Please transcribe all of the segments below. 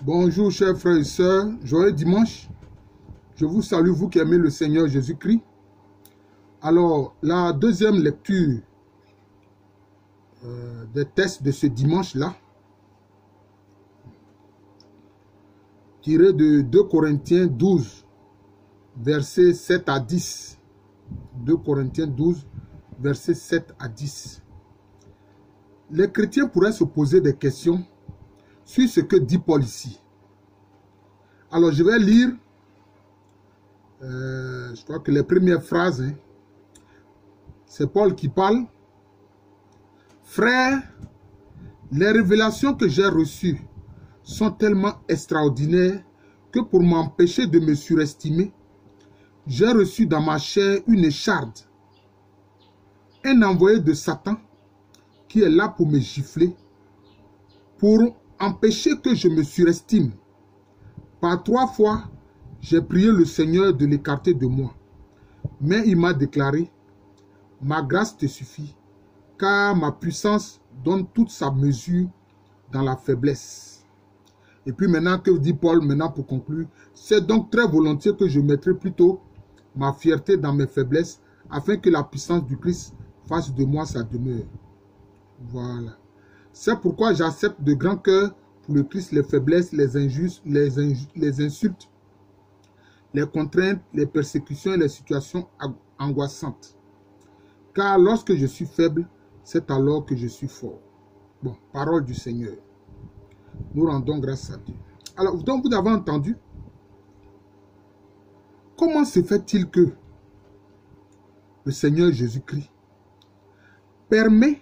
Bonjour chers frères et sœurs, joyeux dimanche. Je vous salue, vous qui aimez le Seigneur Jésus-Christ. Alors, la deuxième lecture des textes de ce dimanche-là, tirée de 2 Corinthiens 12, versets 7 à 10. 2 Corinthiens 12, versets 7 à 10. Les chrétiens pourraient se poser des questions sur ce que dit Paul ici. Alors, je vais lire, je crois que les premières phrases, hein, c'est Paul qui parle. Frères, les révélations que j'ai reçues sont tellement extraordinaires que pour m'empêcher de me surestimer, j'ai reçu dans ma chair une écharde, un envoyé de Satan qui est là pour me gifler, pour empêcher que je me surestime. Par 3 fois, j'ai prié le Seigneur de l'écarter de moi. Mais il m'a déclaré, ma grâce te suffit, car ma puissance donne toute sa mesure dans la faiblesse. Et puis maintenant, que dit Paul, maintenant pour conclure, c'est donc très volontiers que je mettrai plutôt ma fierté dans mes faiblesses, afin que la puissance du Christ fasse de moi sa demeure. Voilà. C'est pourquoi j'accepte de grand cœur pour le Christ les faiblesses, les insultes, les contraintes, les persécutions et les situations angoissantes. Car lorsque je suis faible, c'est alors que je suis fort. Bon, parole du Seigneur. Nous rendons grâce à Dieu. Alors, donc vous avez entendu, comment se fait-il que le Seigneur Jésus-Christ permet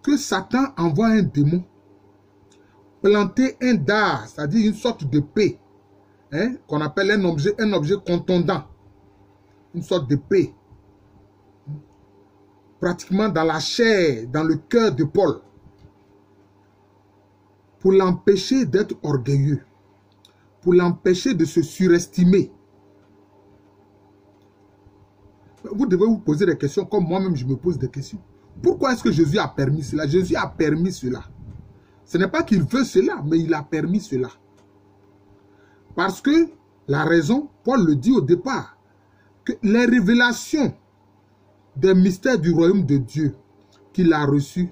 que Satan envoie un démon planter un dard, c'est-à-dire une sorte de paix, hein, qu'on appelle un objet contondant, une sorte de paix, pratiquement dans la chair, dans le cœur de Paul, pour l'empêcher d'être orgueilleux, pour l'empêcher de se surestimer. Vous devez vous poser des questions comme moi-même je me pose des questions. Pourquoi est-ce que Jésus a permis cela? Jésus a permis cela. Ce n'est pas qu'il veut cela, mais il a permis cela. Parce que la raison, Paul le dit au départ, que les révélations des mystères du royaume de Dieu qu'il a reçus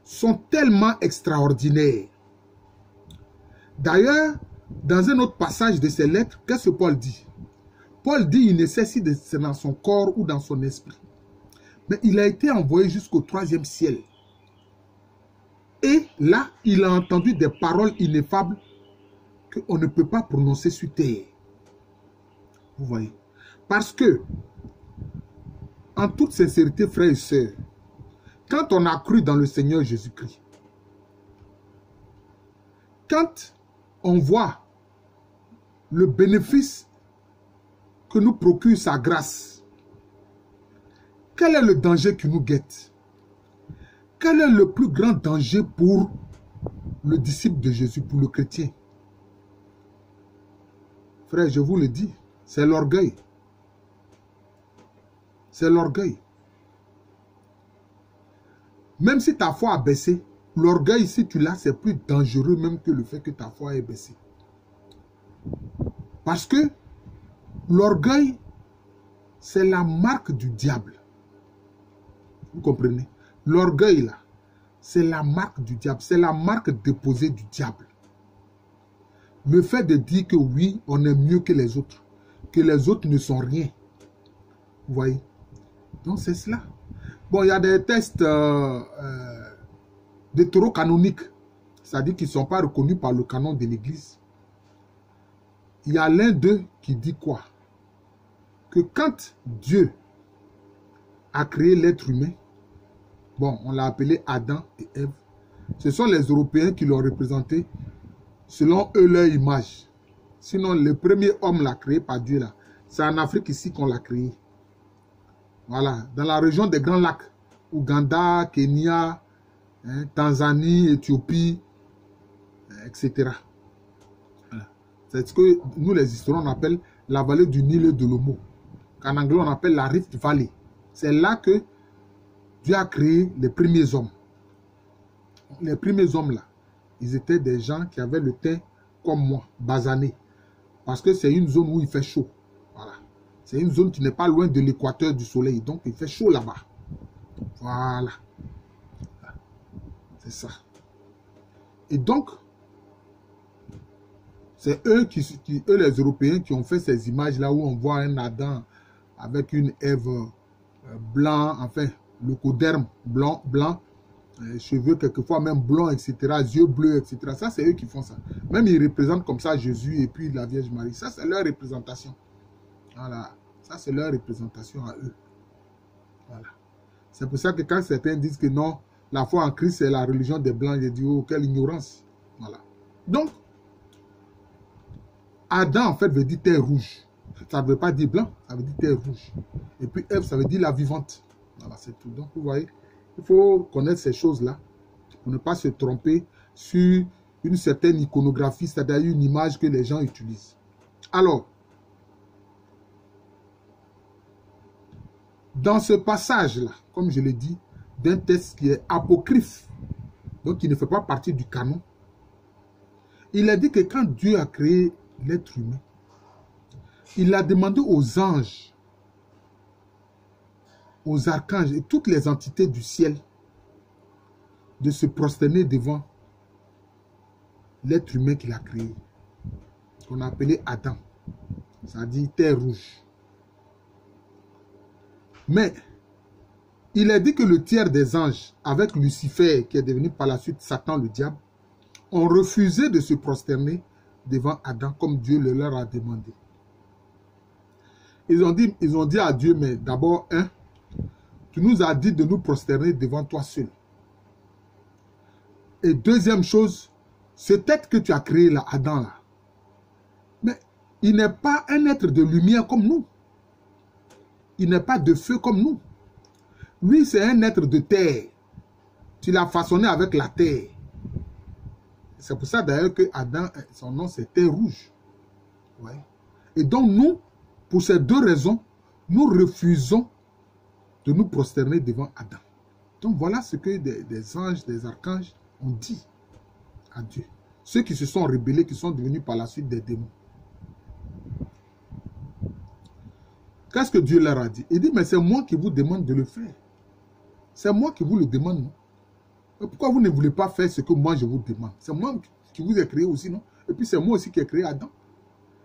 sont tellement extraordinaires. D'ailleurs, dans un autre passage de ses lettres, qu'est-ce que Paul dit? Paul dit qu'il nécessite de c'est dans son corps ou dans son esprit. Mais il a été envoyé jusqu'au 3e ciel. Et là, il a entendu des paroles ineffables qu'on ne peut pas prononcer sur terre. Vous voyez? Parce que, en toute sincérité, frères et sœurs, quand on a cru dans le Seigneur Jésus-Christ, quand on voit le bénéfice que nous procure sa grâce, quel est le danger qui nous guette? Quel est le plus grand danger pour le disciple de Jésus, pour le chrétien? Frère, je vous le dis, c'est l'orgueil. C'est l'orgueil. Même si ta foi a baissé, l'orgueil, si tu l'as, c'est plus dangereux même que le fait que ta foi ait baissé. Parce que l'orgueil, c'est la marque du diable. Vous comprenez? L'orgueil, là, c'est la marque du diable. C'est la marque déposée du diable. Le fait de dire que oui, on est mieux que les autres ne sont rien. Vous voyez? Donc, c'est cela. Bon, il y a des tests d'hétérocanoniques, c'est-à-dire qui ne sont pas reconnus par le canon de l'Église. Il y a l'un d'eux qui dit quoi? Que quand Dieu a créé l'être humain, bon, on l'a appelé Adam et Ève. Ce sont les Européens qui l'ont représenté selon eux leur image. Sinon, le premier homme l'a créé par Dieu là. C'est en Afrique ici qu'on l'a créé. Voilà, dans la région des Grands Lacs, Ouganda, Kenya, hein, Tanzanie, Éthiopie, etc. Voilà. C'est ce que nous les historiens on appelle la vallée du Nil et de l'Omo. Qu'en anglais on appelle la Rift Valley. C'est là que Dieu a créé les premiers hommes. Les premiers hommes là, ils étaient des gens qui avaient le teint comme moi, basané. Parce que c'est une zone où il fait chaud. Voilà. C'est une zone qui n'est pas loin de l'équateur du soleil. Donc, il fait chaud là-bas. Voilà. C'est ça. Et donc, c'est eux, eux, les Européens, qui ont fait ces images-là où on voit un Adam avec une Ève blanc, enfin, leucoderme blanc, cheveux quelquefois même blonds, etc., yeux bleus, etc. Ça, c'est eux qui font ça. Même ils représentent comme ça Jésus et puis la Vierge Marie. Ça, c'est leur représentation. Voilà. Ça, c'est leur représentation à eux. Voilà. C'est pour ça que quand certains disent que non, la foi en Christ, c'est la religion des Blancs, j'ai dit, oh, quelle ignorance. Voilà. Donc, Adam, en fait, veut dire terre rouge. Ça ne veut pas dire blanc, ça veut dire terre rouge. Et puis Ève, ça veut dire la vivante. Voilà, c'est tout. Donc, vous voyez, il faut connaître ces choses-là pour ne pas se tromper sur une certaine iconographie, c'est-à-dire une image que les gens utilisent. Alors, dans ce passage-là, comme je l'ai dit, d'un texte qui est apocryphe, donc qui ne fait pas partie du canon, il a dit que quand Dieu a créé l'être humain, il a demandé aux anges, aux archanges et toutes les entités du ciel de se prosterner devant l'être humain qu'il a créé, qu'on a appelé Adam, c'est-à-dire terre rouge. Mais il a dit que le tiers des anges, avec Lucifer, qui est devenu par la suite Satan le diable, ont refusé de se prosterner devant Adam comme Dieu le leur a demandé. Ils ont dit à Dieu, mais d'abord, tu nous as dit de nous prosterner devant toi seul. Et deuxième chose, ce être que tu as créé là, Adam là, mais il n'est pas un être de lumière comme nous. Il n'est pas de feu comme nous. Lui, c'est un être de terre. Tu l'as façonné avec la terre. C'est pour ça d'ailleurs que Adam, son nom c'est terre rouge. Ouais. Et donc nous, pour ces deux raisons, nous refusons de nous prosterner devant Adam. Donc voilà ce que des anges, des archanges ont dit à Dieu. Ceux qui se sont rebellés, qui sont devenus par la suite des démons. Qu'est-ce que Dieu leur a dit? Il dit, mais c'est moi qui vous demande de le faire. C'est moi qui vous le demande, non? Mais pourquoi vous ne voulez pas faire ce que moi je vous demande? C'est moi qui vous ai créé aussi, non? Et puis c'est moi aussi qui ai créé Adam.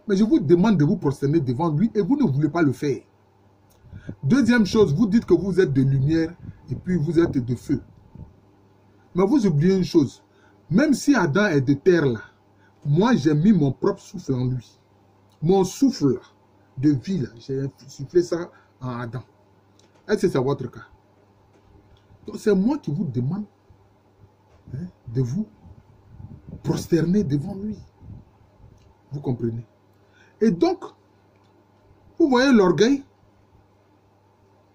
Mais je vous demande de vous prosterner devant lui et vous ne voulez pas le faire. Deuxième chose, vous dites que vous êtes de lumière et puis vous êtes de feu. Mais vous oubliez une chose. Même si Adam est de terre là, moi j'ai mis mon propre souffle en lui. Mon souffle là, de vie là, j'ai soufflé ça en Adam. Est-ce que c'est votre cas? Donc c'est moi qui vous demande de vous prosterner devant lui. Vous comprenez? Et donc, vous voyez l'orgueil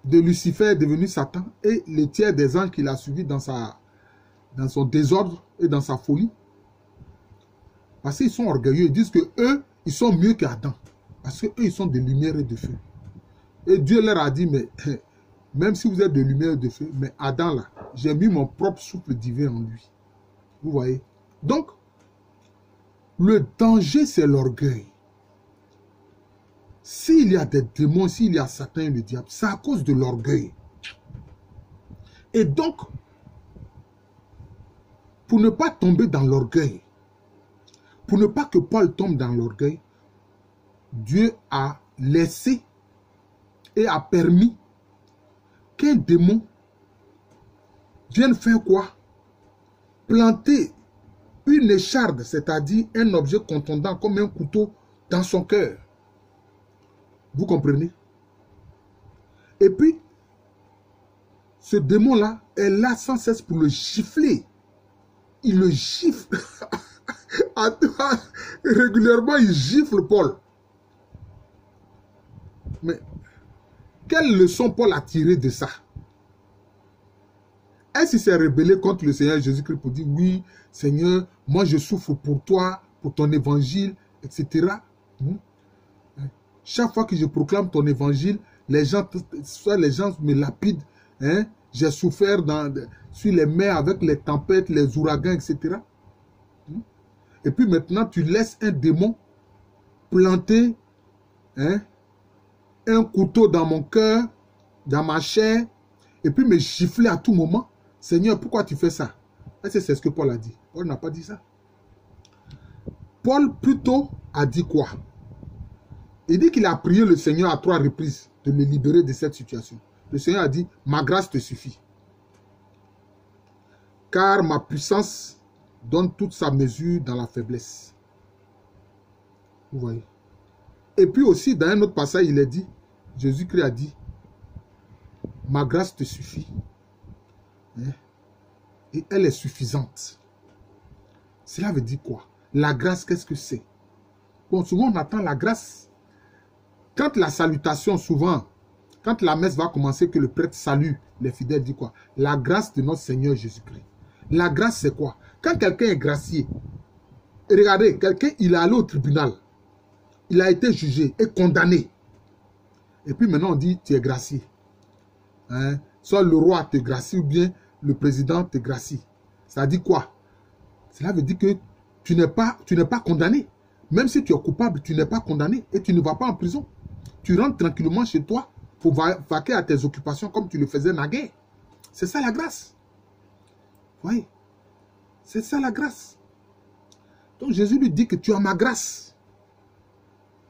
de Lucifer devenu Satan et le tiers des anges qu'il a suivi dans son désordre et dans sa folie. Parce qu'ils sont orgueilleux, ils disent que eux, ils sont mieux qu'Adam. Parce qu'eux, ils sont de lumière et de feu. Et Dieu leur a dit, mais même si vous êtes de lumière et de feu, mais Adam là, j'ai mis mon propre souffle divin en lui. Vous voyez? Donc, le danger, c'est l'orgueil. S'il y a des démons, s'il y a Satan et le diable, c'est à cause de l'orgueil. Et donc, pour ne pas tomber dans l'orgueil, pour ne pas que Paul tombe dans l'orgueil, Dieu a laissé et a permis qu'un démon vienne faire quoi? Planter une écharde, c'est-à-dire un objet contondant comme un couteau dans son cœur. Vous comprenez? Et puis, ce démon-là est là sans cesse pour le gifler. Il le gifle. Régulièrement, il gifle Paul. Mais, quelle leçon Paul a tiré de ça? Est-ce qu'il s'est rebellé contre le Seigneur Jésus-Christ pour dire, oui, Seigneur, moi je souffre pour toi, pour ton évangile, etc. Chaque fois que je proclame ton évangile, les gens me lapident. Hein? J'ai souffert sur les mers avec les tempêtes, les ouragans, etc. Et puis maintenant, tu laisses un démon planter un couteau dans mon cœur, dans ma chair, et puis me gifler à tout moment. Seigneur, pourquoi tu fais ça? Est-ce que c'est ce que Paul a dit? Paul n'a pas dit ça. Paul plutôt a dit quoi? Il dit qu'il a prié le Seigneur à 3 reprises de me libérer de cette situation. Le Seigneur a dit, ma grâce te suffit. Car ma puissance donne toute sa mesure dans la faiblesse. Vous voyez? Et puis aussi, dans un autre passage, il est dit, Jésus-Christ a dit, ma grâce te suffit. Et elle est suffisante. Cela veut dire quoi? La grâce, qu'est-ce que c'est? Bon, souvent on attend la grâce. Quand la salutation, souvent, quand la messe va commencer, que le prêtre salue les fidèles, dit quoi? La grâce de notre Seigneur Jésus-Christ. La grâce, c'est quoi? Quand quelqu'un est gracié, regardez, quelqu'un, il est allé au tribunal. Il a été jugé et condamné. Et puis maintenant, on dit, tu es gracié. Soit le roi te gracie ou bien le président te gracie. Ça dit quoi? Cela veut dire que tu n'es pas condamné. Même si tu es coupable, tu n'es pas condamné et tu ne vas pas en prison. Tu rentres tranquillement chez toi pour vaquer à tes occupations comme tu le faisais naguère. C'est ça la grâce. Oui. C'est ça la grâce. Donc Jésus lui dit que tu as ma grâce.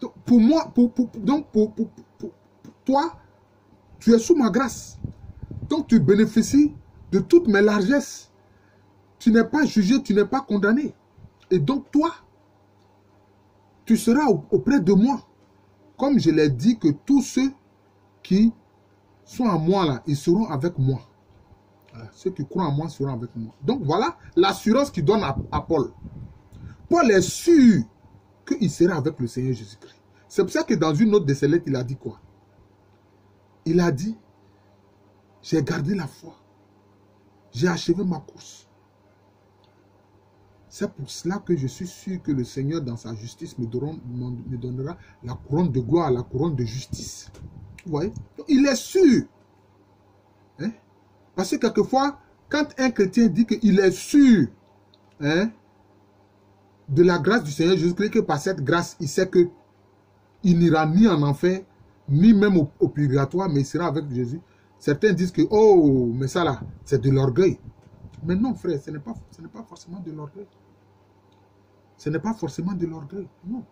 Donc, pour moi, pour toi, tu es sous ma grâce. Donc tu bénéficies de toutes mes largesses. Tu n'es pas jugé, tu n'es pas condamné. Et donc toi, tu seras auprès de moi. Comme je l'ai dit que tous ceux qui sont à moi là, ils seront avec moi. Voilà. Ceux qui croient en moi seront avec moi. Donc voilà l'assurance qu'il donne à Paul. Paul est sûr qu'il sera avec le Seigneur Jésus-Christ. C'est pour ça que dans une autre de ses lettres, il a dit quoi? Il a dit, j'ai gardé la foi. J'ai achevé ma course. C'est pour cela que je suis sûr que le Seigneur, dans sa justice, me donnera la couronne de gloire, la couronne de justice. Vous voyez? Donc, il est sûr. Parce que quelquefois, quand un chrétien dit qu'il est sûr de la grâce du Seigneur Jésus-Christ, que par cette grâce, il sait qu'il n'ira ni en enfer, ni même au purgatoire, mais il sera avec Jésus. Certains disent que, oh, mais ça là, c'est de l'orgueil. Mais non, frère, ce n'est pas forcément de l'orgueil. Ce n'est pas forcément de l'orgueil, non.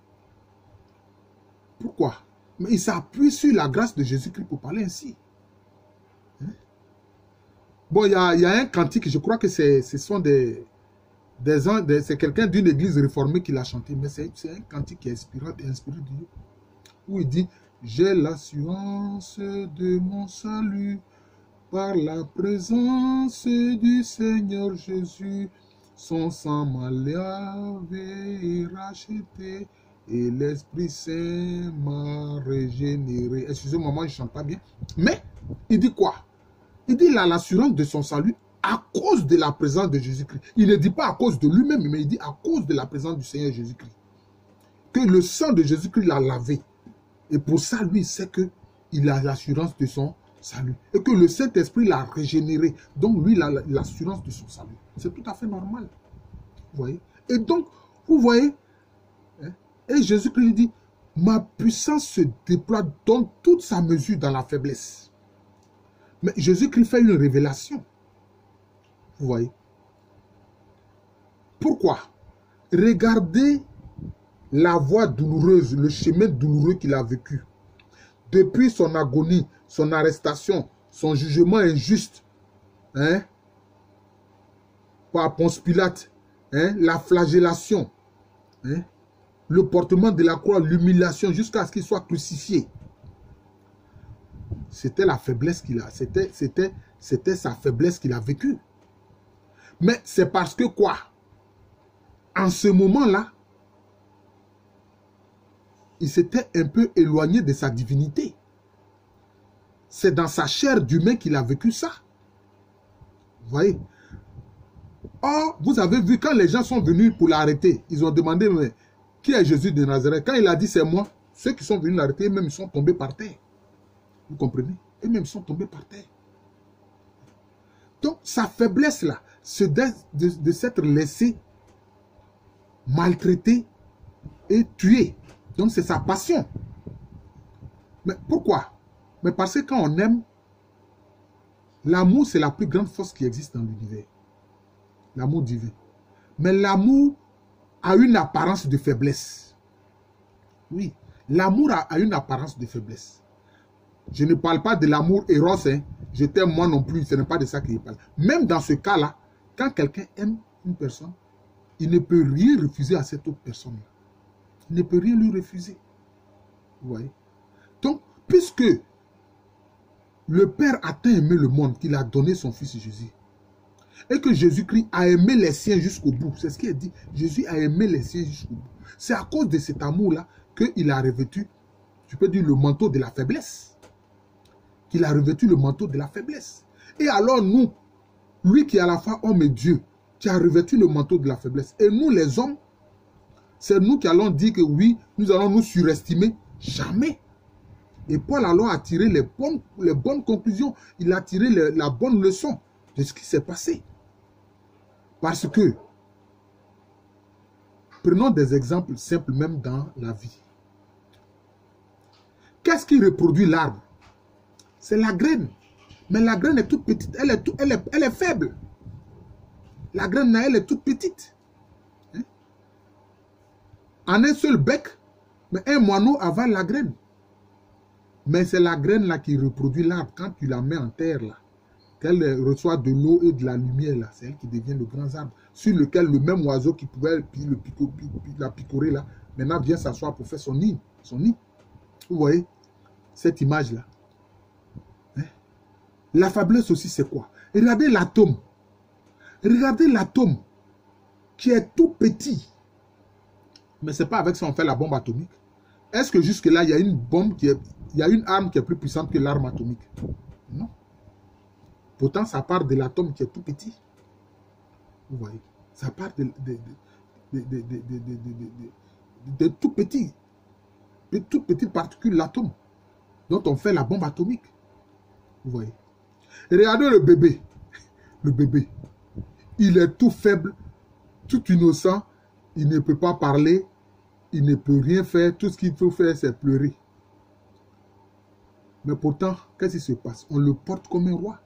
Pourquoi? Mais il s'appuie sur la grâce de Jésus-Christ pour parler ainsi. Bon, il y a un cantique, je crois que ce sont c'est quelqu'un d'une église réformée qui l'a chanté, mais c'est un cantique qui est inspiré de Dieu. Où il dit, j'ai l'assurance de mon salut par la présence du Seigneur Jésus. Son sang m'a lavé et racheté, et l'Esprit Saint m'a régénéré. Excusez-moi, moi je ne chante pas bien. Mais, il dit quoi? Il dit, il a l'assurance de son salut à cause de la présence de Jésus-Christ. Il ne dit pas à cause de lui-même, mais il dit à cause de la présence du Seigneur Jésus-Christ. Que le sang de Jésus-Christ l'a lavé. Et pour ça, lui, il sait qu'il a l'assurance de son salut. Et que le Saint-Esprit l'a régénéré. Donc, lui, il a l'assurance de son salut. C'est tout à fait normal. Vous voyez? Et donc, vous voyez, et Jésus-Christ lui dit, ma puissance se déploie, donne toute sa mesure dans la faiblesse. Mais Jésus-Christ fait une révélation. Vous voyez? Pourquoi? Regardez la voie douloureuse, le chemin douloureux qu'il a vécu. Depuis son agonie, son arrestation, son jugement injuste, par Ponce Pilate, la flagellation, le portement de la croix, l'humiliation, jusqu'à ce qu'il soit crucifié. C'était la faiblesse qu'il a, c'était sa faiblesse qu'il a vécue. Mais c'est parce que quoi? En ce moment-là, il s'était un peu éloigné de sa divinité. C'est dans sa chair d'humain qu'il a vécu ça. Vous voyez? Or, vous avez vu, quand les gens sont venus pour l'arrêter, ils ont demandé, mais qui est Jésus de Nazareth? Quand il a dit c'est moi, ceux qui sont venus l'arrêter, eux-mêmes ils sont tombés par terre. Vous comprenez? Eux-mêmes sont tombés par terre. Donc, sa faiblesse là, c'est de s'être laissé maltraiter et tuer. Donc c'est sa passion. Mais pourquoi? Mais parce que quand on aime, l'amour c'est la plus grande force qui existe dans l'univers. L'amour divin. Mais l'amour a une apparence de faiblesse. Oui, l'amour a une apparence de faiblesse. Je ne parle pas de l'amour éros, hein. Je t'aime moi non plus, ce n'est pas de ça que je parle. Même dans ce cas-là, quand quelqu'un aime une personne, il ne peut rien refuser à cette autre personne-là. Il ne peut rien lui refuser. Vous voyez? Donc, puisque le Père a tant aimé le monde qu'il a donné son Fils Jésus, et que Jésus-Christ a aimé les siens jusqu'au bout, c'est ce qu'il a dit, Jésus a aimé les siens jusqu'au bout. C'est à cause de cet amour-là qu'il a revêtu, tu peux dire, le manteau de la faiblesse. Qu'il a revêtu le manteau de la faiblesse. Et alors nous, lui qui est à la fois homme et Dieu, qui a revêtu le manteau de la faiblesse. Et nous les hommes, c'est nous qui allons dire que oui, nous allons nous surestimer. Jamais. Et Paul alors a tiré les bonnes conclusions. Il a tiré la bonne leçon de ce qui s'est passé. Parce que, prenons des exemples simples même dans la vie. Qu'est-ce qui reproduit l'arbre? C'est la graine. Mais la graine est toute petite. Elle est faible. La graine, elle est toute petite. Hein? En un seul bec, mais un moineau avale la graine. Mais c'est la graine là qui reproduit l'arbre. Quand tu la mets en terre là, qu'elle reçoit de l'eau et de la lumière là, c'est elle qui devient le grand arbre. Sur lequel le même oiseau qui pouvait la picorer là, maintenant vient s'asseoir pour faire son nid. Vous voyez cette image là. Hein? La faiblesse aussi c'est quoi? Regardez l'atome. Regardez l'atome qui est tout petit. Mais ce n'est pas avec ça qu'on fait la bombe atomique. Est-ce que jusque-là, il y a une bombe il y a une arme qui est plus puissante que l'arme atomique? Non. Pourtant, ça part de l'atome qui est tout petit. Vous voyez? Ça part de tout petit. De toutes petites particules, l'atome, dont on fait la bombe atomique. Vous voyez? Regardez le bébé. Le bébé. Il est tout faible, tout innocent, il ne peut pas parler, il ne peut rien faire, tout ce qu'il faut faire c'est pleurer. Mais pourtant, qu'est-ce qui se passe? On le porte comme un roi.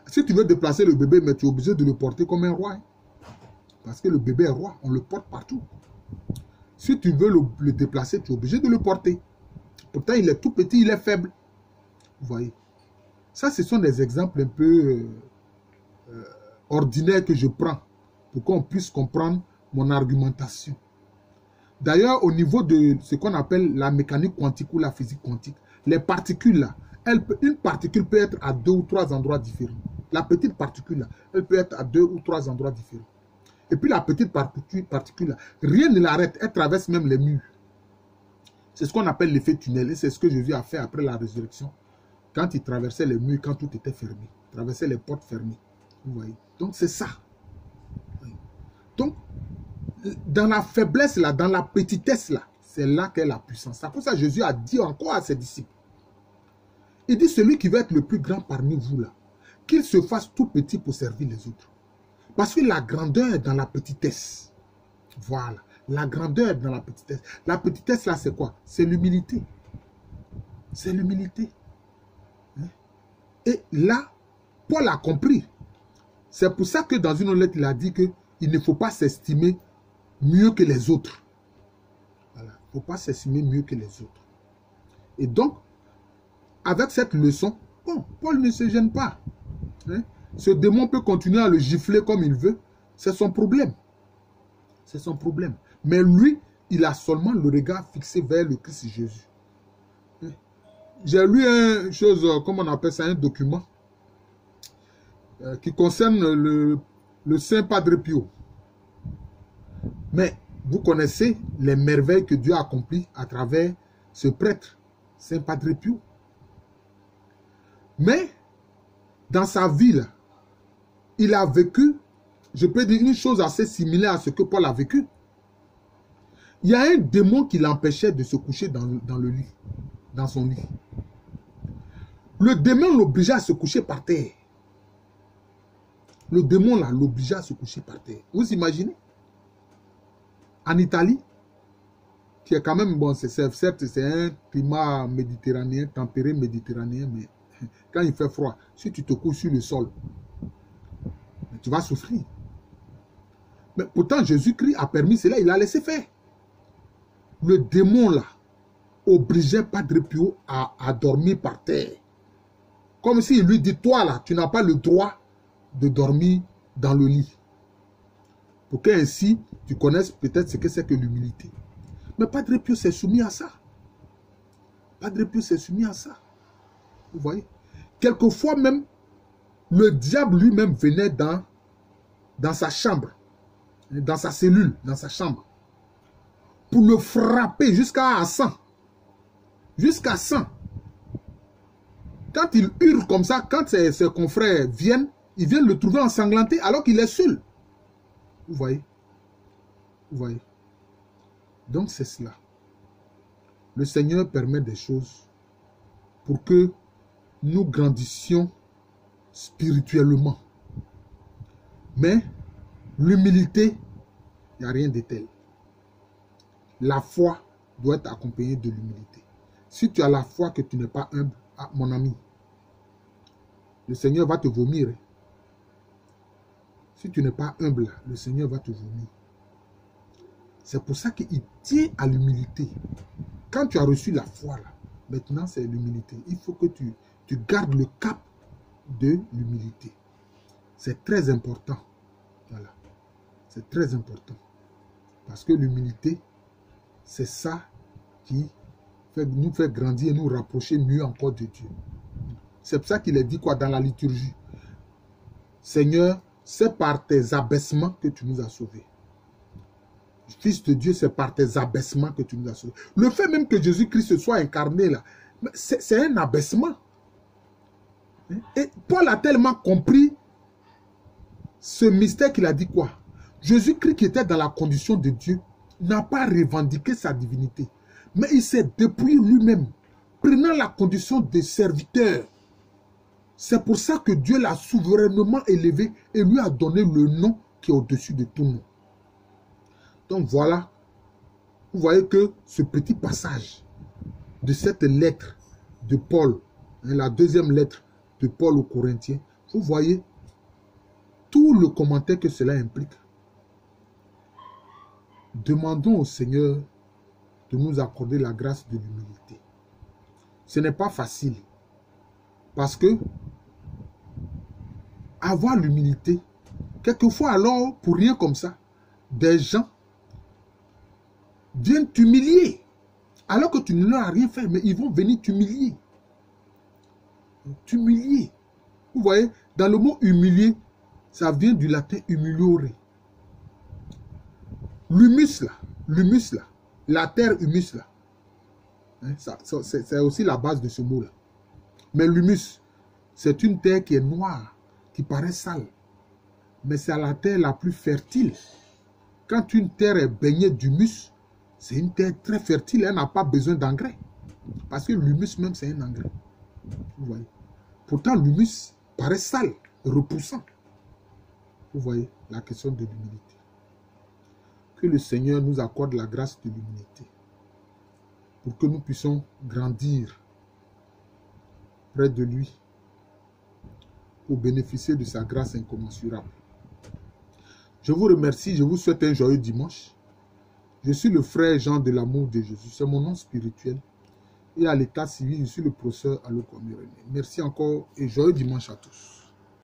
Si tu veux déplacer le bébé, mais tu es obligé de le porter comme un roi. Hein? Parce que le bébé est roi, on le porte partout. Si tu veux le déplacer, tu es obligé de le porter. Pourtant, il est tout petit, il est faible. Vous voyez? Ça, ce sont des exemples un peu ordinaires que je prends pour qu'on puisse comprendre mon argumentation. D'ailleurs, au niveau de ce qu'on appelle la mécanique quantique ou la physique quantique, les particules là, une particule peut être à 2 ou 3 endroits différents. La petite particule là, elle peut être à 2 ou 3 endroits différents. Et puis la petite particule là, rien ne l'arrête, elle traverse même les murs. C'est ce qu'on appelle l'effet tunnel et c'est ce que Jésus a fait après la résurrection. Quand il traversait les murs, quand tout était fermé, il traversait les portes fermées. Vous voyez? Donc c'est ça. Donc, dans la faiblesse là, dans la petitesse là, c'est là qu'est la puissance. C'est pour ça que Jésus a dit encore à ses disciples. Il dit, celui qui veut être le plus grand parmi vous là, qu'il se fasse tout petit pour servir les autres. Parce que la grandeur est dans la petitesse. Voilà. La grandeur est dans la petitesse. La petitesse là, c'est quoi? C'est l'humilité. C'est l'humilité. Et là, Paul a compris. C'est pour ça que dans une autre lettre, il a dit qu'il ne faut pas s'estimer mieux que les autres. Voilà. Il ne faut pas s'estimer mieux que les autres. Et donc, avec cette leçon, bon, Paul ne se gêne pas. Hein? Ce démon peut continuer à le gifler comme il veut. C'est son problème. C'est son problème. Mais lui, il a seulement le regard fixé vers le Christ Jésus. J'ai lu une chose, comment on appelle ça, un document qui concerne le Saint Padre Pio. Mais vous connaissez les merveilles que Dieu a accomplies à travers ce prêtre, Saint Padre Pio. Mais dans sa vie, là, il a vécu, je peux dire une chose assez similaire à ce que Paul a vécu. Il y a un démon qui l'empêchait de se coucher dans le lit, dans son lit. Le démon l'obligeait à se coucher par terre. Le démon là l'obligeait à se coucher par terre. Vous imaginez? En Italie, qui est quand même, bon, certes, c'est un climat méditerranéen, tempéré méditerranéen, mais quand il fait froid, si tu te couches sur le sol, tu vas souffrir. Mais pourtant, Jésus-Christ a permis cela, il a laissé faire. Le démon, là, obligeait Padre Pio à dormir par terre. Comme s'il lui dit, toi, là, tu n'as pas le droit de dormir dans le lit. Pour qu'ainsi, tu connaisses peut-être ce que c'est que l'humilité. Mais Padre Pio s'est soumis à ça. Padre Pio s'est soumis à ça. Vous voyez? Quelquefois même, le diable lui-même venait dans sa chambre, dans sa cellule, dans sa chambre, pour le frapper jusqu'à 100. Jusqu'à 100. Quand il hurle comme ça, quand ses confrères viennent, ils viennent le trouver ensanglanté alors qu'il est seul. Vous voyez? Vous voyez? Donc c'est cela. Le Seigneur permet des choses pour que nous grandissions spirituellement. Mais l'humilité, il n'y a rien de tel. La foi doit être accompagnée de l'humilité. Si tu as la foi que tu n'es pas humble, ah, mon ami, le Seigneur va te vomir. Si tu n'es pas humble, le Seigneur va te vomir. C'est pour ça qu'il tient à l'humilité. Quand tu as reçu la foi, là, maintenant c'est l'humilité. Il faut que tu gardes le cap de l'humilité. C'est très important. Voilà. C'est très important. Parce que l'humilité, c'est ça qui nous fait grandir et nous rapprocher mieux encore de Dieu. C'est pour ça qu'il est dit quoi dans la liturgie? Seigneur, c'est par tes abaissements que tu nous as sauvés. Fils de Dieu, c'est par tes abaissements que tu nous as sauvés. Le fait même que Jésus-Christ se soit incarné là, c'est un abaissement. Et Paul a tellement compris ce mystère qu'il a dit quoi? Jésus-Christ qui était dans la condition de Dieu n'a pas revendiqué sa divinité, mais il s'est dépouillé lui-même, prenant la condition de serviteur. C'est pour ça que Dieu l'a souverainement élevé et lui a donné le nom qui est au-dessus de tout nom. Donc voilà, vous voyez que ce petit passage de cette lettre de Paul, la deuxième lettre de Paul aux Corinthiens, vous voyez tout le commentaire que cela implique. Demandons au Seigneur de nous accorder la grâce de l'humilité. Ce n'est pas facile. Parce que avoir l'humilité, quelquefois alors, pour rien comme ça, des gens viennent t'humilier. Alors que tu ne leur as rien fait, mais ils vont venir t'humilier. T'humilier. Vous voyez, dans le mot humilier, ça vient du latin humiliore. L'humus là, la terre humus là, hein, c'est aussi la base de ce mot-là. Mais l'humus, c'est une terre qui est noire, qui paraît sale. Mais c'est la terre la plus fertile. Quand une terre est baignée d'humus, c'est une terre très fertile, elle n'a pas besoin d'engrais. Parce que l'humus même, c'est un engrais. Vous voyez. Pourtant, l'humus paraît sale, repoussant. Vous voyez la question de l'humilité. Que le Seigneur nous accorde la grâce de l'humilité pour que nous puissions grandir près de lui pour bénéficier de sa grâce incommensurable. Je vous remercie, je vous souhaite un joyeux dimanche. Je suis le frère Jean de l'amour de Jésus, c'est mon nom spirituel. Et à l'état civil, je suis le professeur Aloko René. Merci encore et joyeux dimanche à tous.